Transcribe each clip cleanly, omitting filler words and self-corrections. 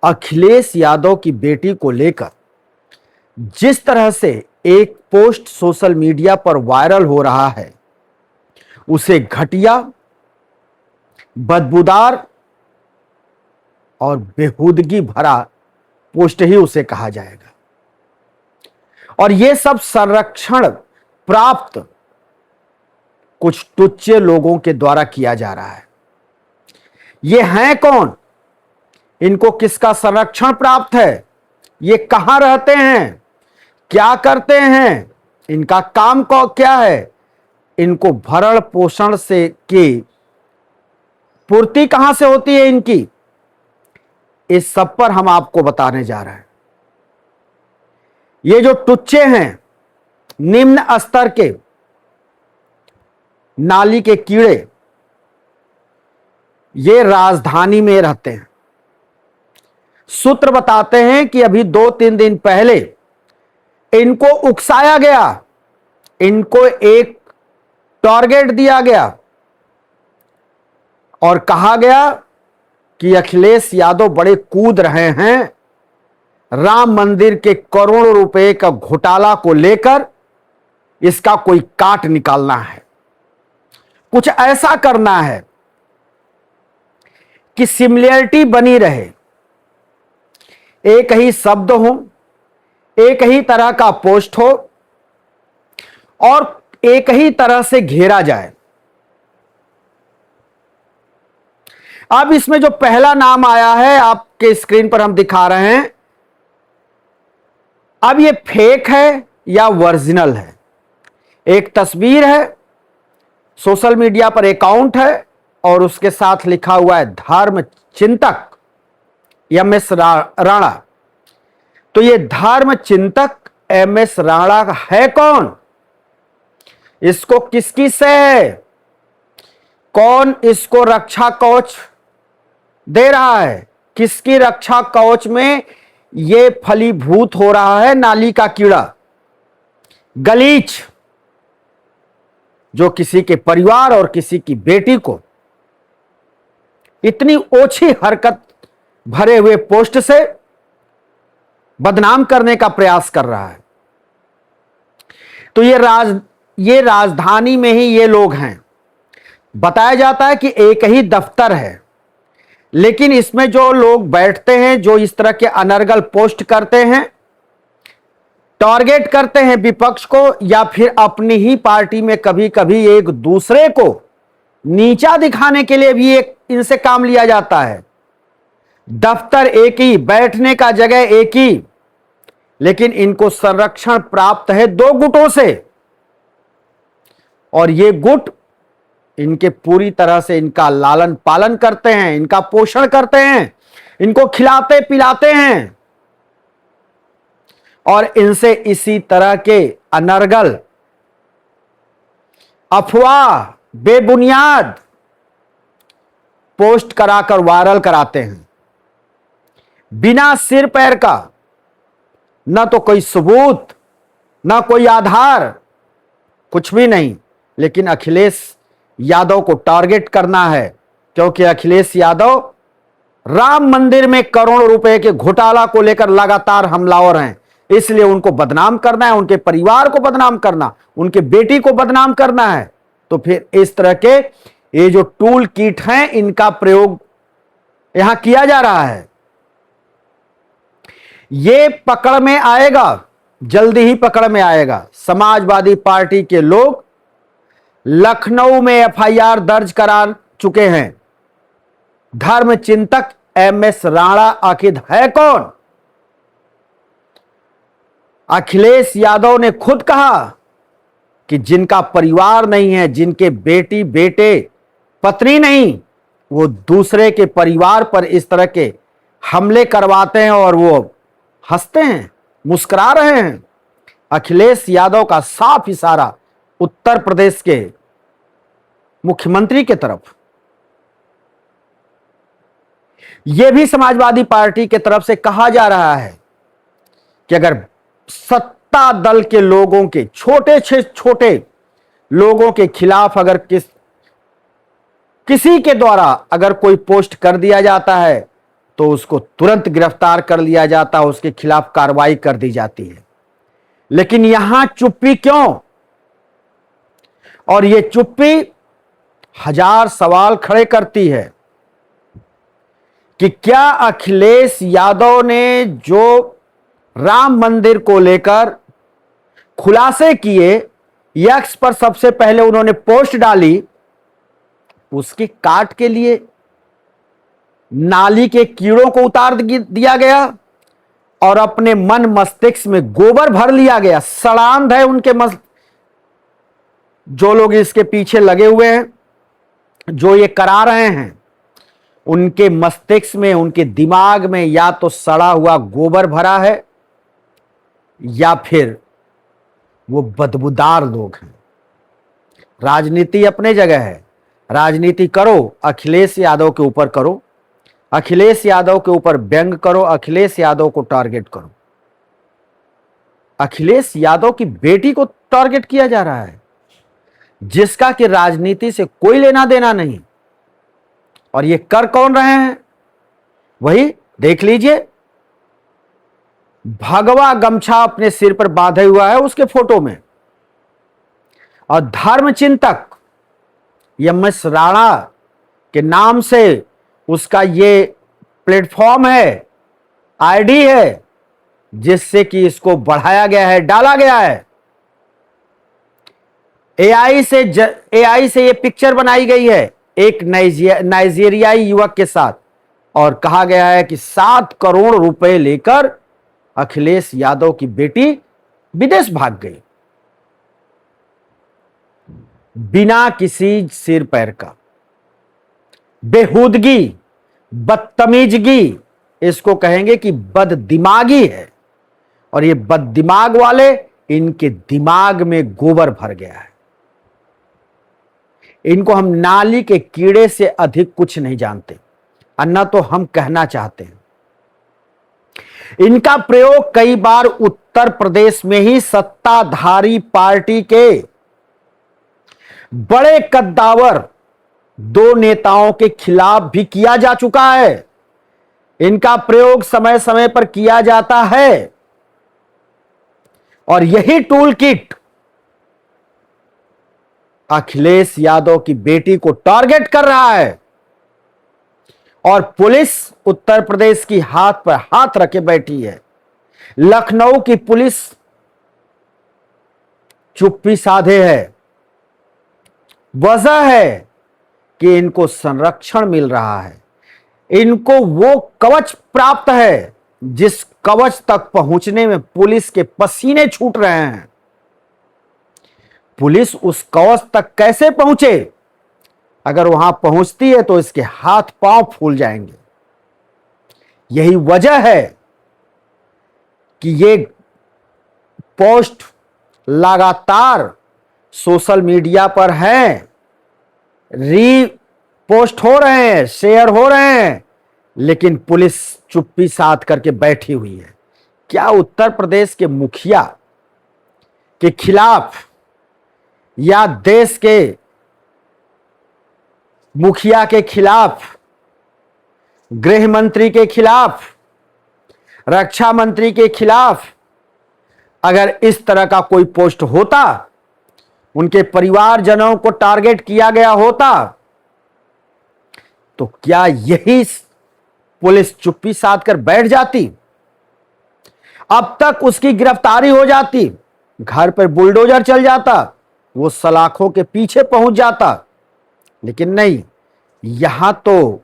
अखिलेश यादव की बेटी को लेकर जिस तरह से एक पोस्ट सोशल मीडिया पर वायरल हो रहा है, उसे घटिया, बदबूदार और बेहूदगी भरा पोस्ट ही उसे कहा जाएगा। और यह सब संरक्षण प्राप्त कुछ टुच्चे लोगों के द्वारा किया जा रहा है। ये हैं कौन? इनको किसका संरक्षण प्राप्त है? ये कहां रहते हैं? क्या करते हैं? इनका काम क्या है? इनको भरण पोषण से की पूर्ति कहां से होती है इनकी? इस सब पर हम आपको बताने जा रहे हैं। ये जो टुच्चे हैं, निम्न स्तर के नाली के कीड़े, ये राजधानी में रहते हैं। सूत्र बताते हैं कि अभी 2-3 दिन पहले इनको उकसाया गया, इनको एक टारगेट दिया गया और कहा गया कि अखिलेश यादव बड़े कूद रहे हैं राम मंदिर के करोड़ों रुपए का घोटाला को लेकर, इसका कोई काट निकालना है, कुछ ऐसा करना है कि सिमिलरिटी बनी रहे, एक ही शब्द हो, एक ही तरह का पोस्ट हो और एक ही तरह से घेरा जाए। अब इसमें जो पहला नाम आया है, आपके स्क्रीन पर हम दिखा रहे हैं, अब ये फेक है या ओरिजिनल है? एक तस्वीर है, सोशल मीडिया पर अकाउंट है और उसके साथ लिखा हुआ है धर्म चिंतक एमएस राणा। तो ये धर्म चिंतक एमएस राणा है कौन? इसको किसकी से है? कौन इसको रक्षा कवच दे रहा है? किसकी रक्षा कवच में ये फलीभूत हो रहा है नाली का कीड़ा, गलीच, जो किसी के परिवार और किसी की बेटी को इतनी ओछी हरकत भरे हुए पोस्ट से बदनाम करने का प्रयास कर रहा है। तो ये राजधानी में ही ये लोग हैं। बताया जाता है कि एक ही दफ्तर है, लेकिन इसमें जो लोग बैठते हैं, जो इस तरह के अनर्गल पोस्ट करते हैं, टारगेट करते हैं विपक्ष को या फिर अपनी ही पार्टी में कभी कभी एक दूसरे को नीचा दिखाने के लिए भी एक इनसे काम लिया जाता है। दफ्तर एक ही, बैठने का जगह एक ही, लेकिन इनको संरक्षण प्राप्त है 2 गुटों से और ये गुट इनके पूरी तरह से इनका लालन पालन करते हैं, इनका पोषण करते हैं, इनको खिलाते पिलाते हैं और इनसे इसी तरह के अनर्गल, अफवाह, बेबुनियाद पोस्ट कराकर वायरल कराते हैं बिना सिर पैर का, ना तो कोई सबूत, ना कोई आधार, कुछ भी नहीं। लेकिन अखिलेश यादव को टारगेट करना है क्योंकि अखिलेश यादव राम मंदिर में करोड़ों रुपए के घोटाला को लेकर लगातार हमलावर हैं, इसलिए उनको बदनाम करना है, उनके परिवार को बदनाम करना, उनके बेटी को बदनाम करना है। तो फिर इस तरह के ये जो टूल किट हैं, इनका प्रयोग यहां किया जा रहा है। ये पकड़ में आएगा, जल्दी ही पकड़ में आएगा। समाजवादी पार्टी के लोग लखनऊ में एफआईआर दर्ज करा चुके हैं। धर्म चिंतक एमएस राणा आखिर है कौन? अखिलेश यादव ने खुद कहा कि जिनका परिवार नहीं है, जिनके बेटी बेटे पत्नी नहीं, वो दूसरे के परिवार पर इस तरह के हमले करवाते हैं और वो हंसते हैं, मुस्कुरा रहे हैं। अखिलेश यादव का साफ इशारा उत्तर प्रदेश के मुख्यमंत्री के तरफ, यह भी समाजवादी पार्टी के तरफ से कहा जा रहा है कि अगर सत्ता दल के लोगों के, छोटे से छोटे लोगों के खिलाफ अगर किसी के द्वारा अगर कोई पोस्ट कर दिया जाता है तो उसको तुरंत गिरफ्तार कर लिया जाता, उसके खिलाफ कार्रवाई कर दी जाती है। लेकिन यहां चुप्पी क्यों? और यह चुप्पी हजार सवाल खड़े करती है कि क्या अखिलेश यादव ने जो राम मंदिर को लेकर खुलासे किए, एक्स पर सबसे पहले उन्होंने पोस्ट डाली, उसके काट के लिए नाली के कीड़ों को उतार दिया गया और अपने मन मस्तिष्क में गोबर भर लिया गया। सड़ांध है उनके जो लोग इसके पीछे लगे हुए हैं, जो ये करा रहे हैं, उनके मस्तिष्क में, उनके दिमाग में या तो सड़ा हुआ गोबर भरा है या फिर वो बदबूदार लोग हैं। राजनीति अपने जगह है, राजनीति करो, अखिलेश यादव के ऊपर करो, अखिलेश यादव के ऊपर व्यंग करो, अखिलेश यादव को टारगेट करो। अखिलेश यादव की बेटी को टारगेट किया जा रहा है, जिसका कि राजनीति से कोई लेना देना नहीं। और ये कर कौन रहे हैं? वही देख लीजिए, भगवा गमछा अपने सिर पर बांधे हुआ है उसके फोटो में, और धर्म चिंतक एम.एस. राणा के नाम से उसका ये प्लेटफॉर्म है, आईडी है, जिससे कि इसको बढ़ाया गया है, डाला गया है। एआई से ये पिक्चर बनाई गई है एक नाइजीरियाई युवक के साथ, और कहा गया है कि 7 करोड़ रुपए लेकर अखिलेश यादव की बेटी विदेश भाग गई, बिना किसी सिर पैर का। बेहूदगी, बदतमीजगी, इसको कहेंगे कि बददिमागी है। और ये बददिमाग वाले, इनके दिमाग में गोबर भर गया है। इनको हम नाली के कीड़े से अधिक कुछ नहीं जानते, अन्ना तो हम कहना चाहते हैं। इनका प्रयोग कई बार उत्तर प्रदेश में ही सत्ताधारी पार्टी के बड़े कद्दावर 2 नेताओं के खिलाफ भी किया जा चुका है। इनका प्रयोग समय समय पर किया जाता है, और यही टूल किट अखिलेश यादव की बेटी को टारगेट कर रहा है। और पुलिस उत्तर प्रदेश की हाथ पर हाथ रखे बैठी है। लखनऊ की पुलिस चुप्पी साधे है। वजह है कि इनको संरक्षण मिल रहा है, इनको वो कवच प्राप्त है जिस कवच तक पहुंचने में पुलिस के पसीने छूट रहे हैं। पुलिस उस कवच तक कैसे पहुंचे? अगर वहां पहुंचती है तो इसके हाथ पांव फूल जाएंगे। यही वजह है कि ये पोस्ट लगातार सोशल मीडिया पर हैं, रीपोस्ट हो रहे हैं, शेयर हो रहे हैं, लेकिन पुलिस चुप्पी साध करके बैठी हुई है। क्या उत्तर प्रदेश के मुखिया के खिलाफ या देश के मुखिया के खिलाफ, गृह मंत्री के खिलाफ, रक्षा मंत्री के खिलाफ अगर इस तरह का कोई पोस्ट होता, उनके परिवारजनों को टारगेट किया गया होता, तो क्या यही पुलिस चुप्पी साध कर बैठ जाती? अब तक उसकी गिरफ्तारी हो जाती, घर पर बुलडोजर चल जाता, वो सलाखों के पीछे पहुंच जाता। लेकिन नहीं, यहां तो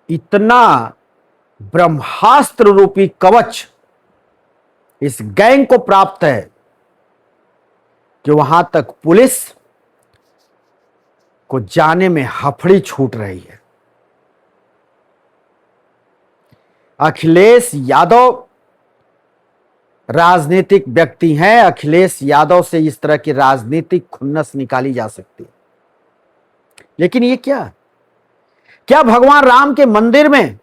इतना ब्रह्मास्त्र रूपी कवच इस गैंग को प्राप्त है कि वहां तक पुलिस को जाने में हफड़ी छूट रही है। अखिलेश यादव राजनीतिक व्यक्ति हैं, अखिलेश यादव से इस तरह की राजनीतिक खुन्नस निकाली जा सकती है। लेकिन ये क्या भगवान राम के मंदिर में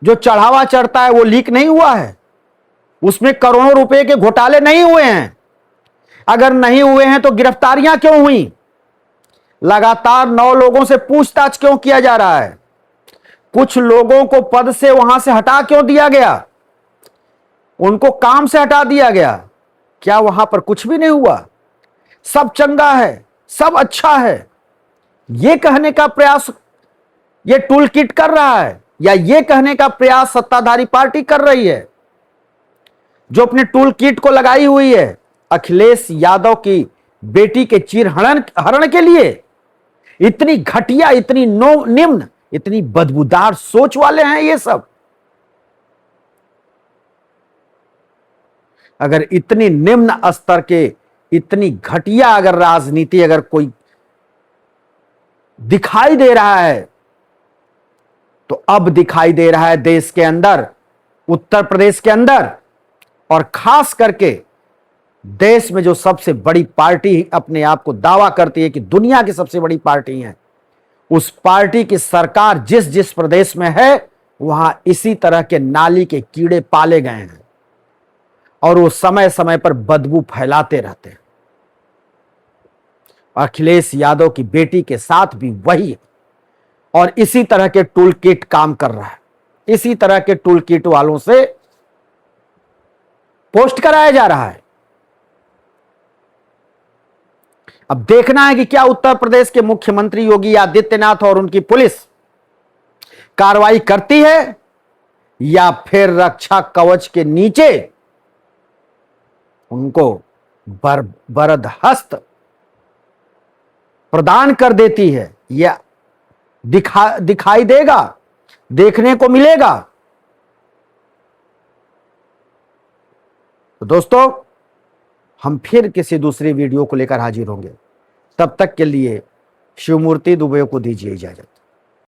जो चढ़ावा चढ़ता है वो लीक नहीं हुआ है? उसमें करोड़ों रुपए के घोटाले नहीं हुए हैं? अगर नहीं हुए हैं तो गिरफ्तारियां क्यों हुई? लगातार 9 लोगों से पूछताछ क्यों किया जा रहा है? कुछ लोगों को पद से वहां से हटा क्यों दिया गया, उनको काम से हटा दिया गया? क्या वहां पर कुछ भी नहीं हुआ? सब चंगा है, सब अच्छा है, यह कहने का प्रयास ये टूल किट कर रहा है, या यह कहने का प्रयास सत्ताधारी पार्टी कर रही है, जो अपने टूल किट को लगाई हुई है अखिलेश यादव की बेटी के चीर हरण के लिए? इतनी घटिया, इतनी निम्न, इतनी बदबूदार सोच वाले हैं ये सब। अगर इतनी निम्न स्तर के, इतनी घटिया अगर राजनीति अगर कोई दिखाई दे रहा है, तो अब दिखाई दे रहा है देश के अंदर, उत्तर प्रदेश के अंदर, और खास करके देश में जो सबसे बड़ी पार्टी अपने आप को दावा करती है कि दुनिया की सबसे बड़ी पार्टी है, उस पार्टी की सरकार जिस जिस प्रदेश में है, वहां इसी तरह के नाली के कीड़े पाले गए हैं और वो समय समय पर बदबू फैलाते रहते हैं। अखिलेश यादव की बेटी के साथ भी वही है, और इसी तरह के टूल किट काम कर रहा है। इसी तरह के टूल किट वालों से पोस्ट कराया जा रहा है। अब देखना है कि क्या उत्तर प्रदेश के मुख्यमंत्री योगी आदित्यनाथ और उनकी पुलिस कार्रवाई करती है, या फिर रक्षा कवच के नीचे उनको बरदहस्त प्रदान कर देती है। यह दिखाई देगा, देखने को मिलेगा। तो दोस्तों, हम फिर किसी दूसरी वीडियो को लेकर हाजिर होंगे। तब तक के लिए शिवमूर्ति दुबे को दीजिए इजाजत।